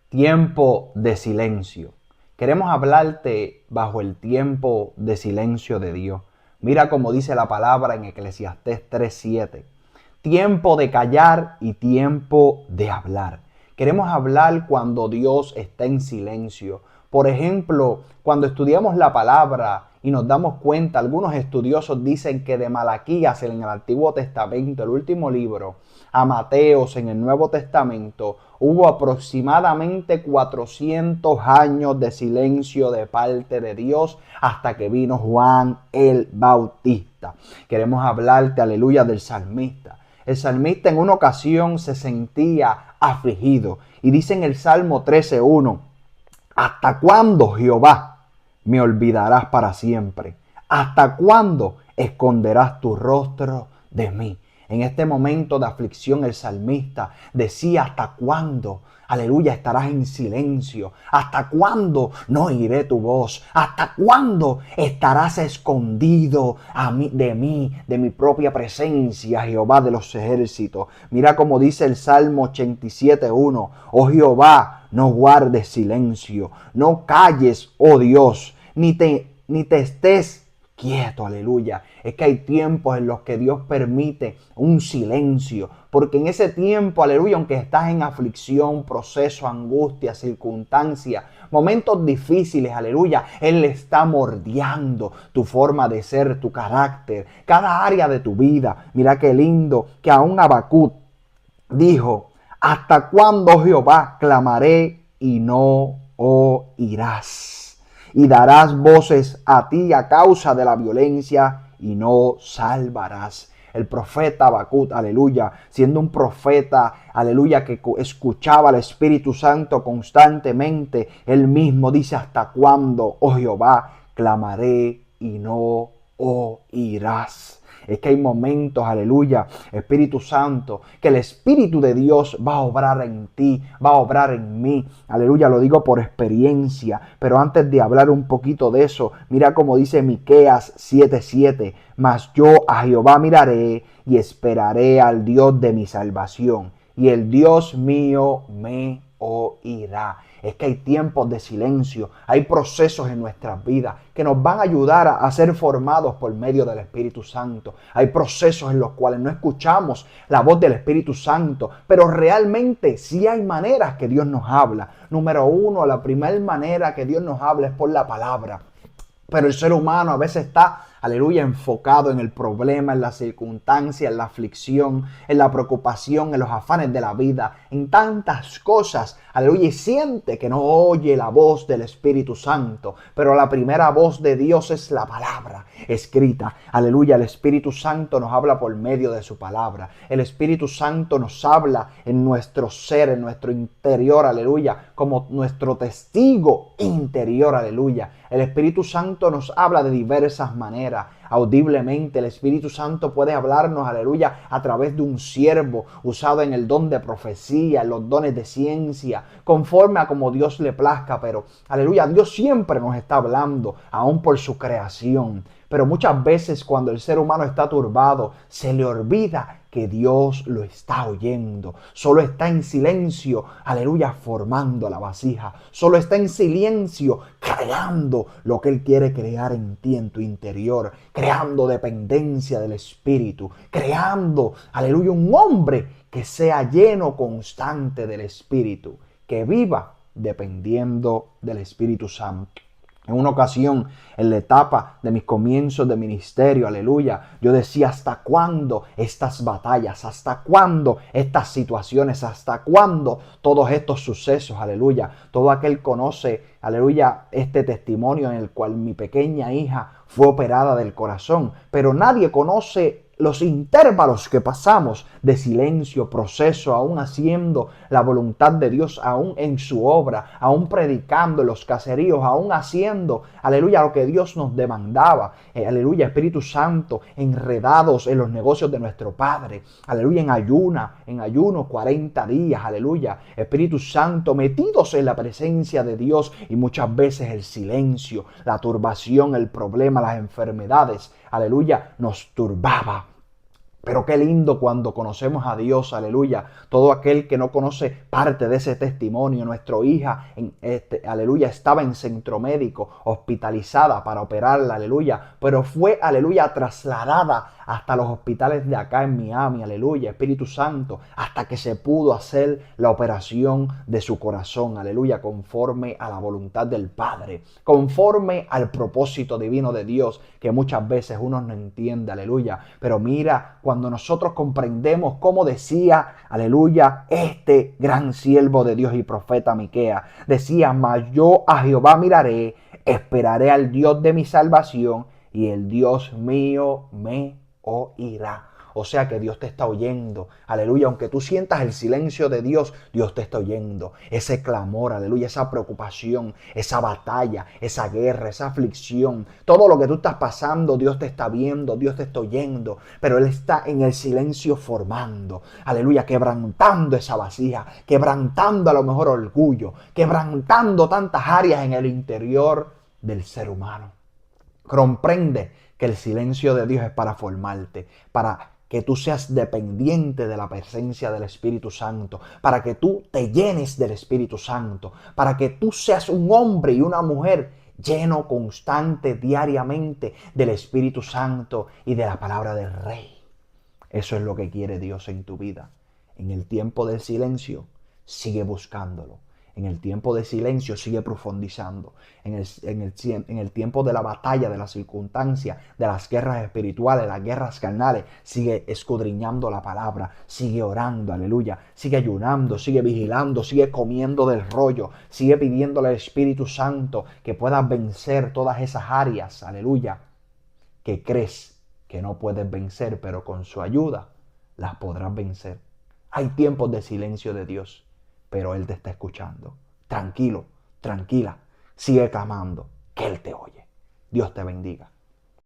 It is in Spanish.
Tiempo de silencio. Queremos hablarte bajo el tiempo de silencio de Dios. Mira como dice la palabra en Eclesiastés 3:7. Tiempo de callar y tiempo de hablar. Queremos hablar cuando Dios está en silencio. Por ejemplo, cuando estudiamos la palabra y nos damos cuenta, algunos estudiosos dicen que de Malaquías en el Antiguo Testamento, el último libro, a Mateos en el Nuevo Testamento, hubo aproximadamente 400 años de silencio de parte de Dios hasta que vino Juan el Bautista. Queremos hablarte, aleluya, del salmista. El salmista en una ocasión se sentía afligido y dice en el Salmo 13:1: ¿hasta cuándo, Jehová, me olvidarás para siempre? ¿Hasta cuándo esconderás tu rostro de mí? En este momento de aflicción el salmista decía: ¿hasta cuándo? Aleluya, estarás en silencio. ¿Hasta cuándo no oiré tu voz? ¿Hasta cuándo estarás escondido de mí, de mi propia presencia, Jehová de los ejércitos? Mira como dice el Salmo 87:1: oh Jehová, no guardes silencio, no calles, oh Dios, ni te estés quieto, aleluya. Es que hay tiempos en los que Dios permite un silencio, porque en ese tiempo, aleluya, aunque estás en aflicción, proceso, angustia, circunstancia, momentos difíciles, aleluya, Él está moldeando tu forma de ser, tu carácter, cada área de tu vida. Mira qué lindo que aún Habacuc dijo: ¿hasta cuándo, Jehová, clamaré y no oirás? Y darás voces a ti a causa de la violencia y no salvarás. El profeta Habacuc, aleluya, siendo un profeta, aleluya, que escuchaba al Espíritu Santo constantemente, él mismo dice: ¿hasta cuándo, oh Jehová, clamaré y no oirás? Es que hay momentos, aleluya, Espíritu Santo, que el Espíritu de Dios va a obrar en ti, va a obrar en mí. Aleluya, lo digo por experiencia. Pero antes de hablar un poquito de eso, mira como dice Miqueas 7:7: mas yo a Jehová miraré y esperaré al Dios de mi salvación, y el Dios mío me oirá. Es que hay tiempos de silencio, hay procesos en nuestras vidas que nos van a ayudar a ser formados por medio del Espíritu Santo. Hay procesos en los cuales no escuchamos la voz del Espíritu Santo, pero realmente sí hay maneras que Dios nos habla. Número uno, la primera manera que Dios nos habla es por la palabra. Pero el ser humano a veces está, aleluya, enfocado en el problema, en la circunstancia, en la aflicción, en la preocupación, en los afanes de la vida, en tantas cosas, aleluya, y siente que no oye la voz del Espíritu Santo. Pero la primera voz de Dios es la palabra escrita. Aleluya, el Espíritu Santo nos habla por medio de su palabra. El Espíritu Santo nos habla en nuestro ser, en nuestro interior, aleluya, como nuestro testigo interior, aleluya. El Espíritu Santo nos habla de diversas maneras. Audiblemente, el Espíritu Santo puede hablarnos, aleluya, a través de un siervo usado en el don de profecía, en los dones de ciencia, conforme a como Dios le plazca. Pero, aleluya, Dios siempre nos está hablando, aún por su creación. Pero muchas veces cuando el ser humano está turbado, se le olvida que Dios lo está oyendo. Solo está en silencio, aleluya, formando la vasija. Solo está en silencio, creando lo que Él quiere crear en ti, en tu interior. Creando dependencia del Espíritu. Creando, aleluya, un hombre que sea lleno constante del Espíritu. Que viva dependiendo del Espíritu Santo. En una ocasión, en la etapa de mis comienzos de ministerio, aleluya, yo decía: ¿hasta cuándo estas batallas? ¿Hasta cuándo estas situaciones? ¿Hasta cuándo todos estos sucesos? Aleluya. Todo aquel conoce, aleluya, este testimonio en el cual mi pequeña hija fue operada del corazón. Pero nadie conoce los intervalos que pasamos de silencio, proceso, aún haciendo la voluntad de Dios, aún en su obra, aún predicando en los caseríos, aún haciendo, aleluya, lo que Dios nos demandaba. Aleluya, Espíritu Santo, enredados en los negocios de nuestro Padre. Aleluya, en ayuno 40 días, aleluya. Espíritu Santo, metidos en la presencia de Dios, y muchas veces el silencio, la turbación, el problema, las enfermedades, aleluya, nos turbaba. Pero qué lindo cuando conocemos a Dios, aleluya. Todo aquel que no conoce parte de ese testimonio. Nuestra hija, aleluya, estaba en centro médico, hospitalizada para operarla, aleluya. Pero fue, aleluya, trasladada hasta los hospitales de acá en Miami, aleluya, Espíritu Santo, hasta que se pudo hacer la operación de su corazón, aleluya, conforme a la voluntad del Padre, conforme al propósito divino de Dios, que muchas veces uno no entiende, aleluya. Pero mira, cuando nosotros comprendemos cómo decía, aleluya, este gran siervo de Dios y profeta Miqueas, decía: mas yo a Jehová miraré, esperaré al Dios de mi salvación, y el Dios mío me oirá. O sea que Dios te está oyendo, aleluya. Aunque tú sientas el silencio de Dios, Dios te está oyendo. Ese clamor, aleluya, esa preocupación, esa batalla, esa guerra, esa aflicción, todo lo que tú estás pasando, Dios te está viendo, Dios te está oyendo. Pero Él está en el silencio formando, aleluya, quebrantando esa vasija, quebrantando a lo mejor orgullo, quebrantando tantas áreas en el interior del ser humano. Comprende que el silencio de Dios es para formarte, para que tú seas dependiente de la presencia del Espíritu Santo, para que tú te llenes del Espíritu Santo, para que tú seas un hombre y una mujer lleno constante, diariamente del Espíritu Santo y de la palabra del Rey. Eso es lo que quiere Dios en tu vida. En el tiempo del silencio, sigue buscándolo. En el tiempo de silencio sigue profundizando. En el tiempo de la batalla, de las circunstancias, de las guerras espirituales, las guerras carnales, sigue escudriñando la palabra, sigue orando, aleluya, sigue ayunando, sigue vigilando, sigue comiendo del rollo, sigue pidiéndole al Espíritu Santo que pueda vencer todas esas áreas, aleluya, que crees que no puedes vencer, pero con su ayuda las podrás vencer. Hay tiempos de silencio de Dios, pero Él te está escuchando. Tranquilo, tranquila, sigue clamando, que Él te oye. Dios te bendiga.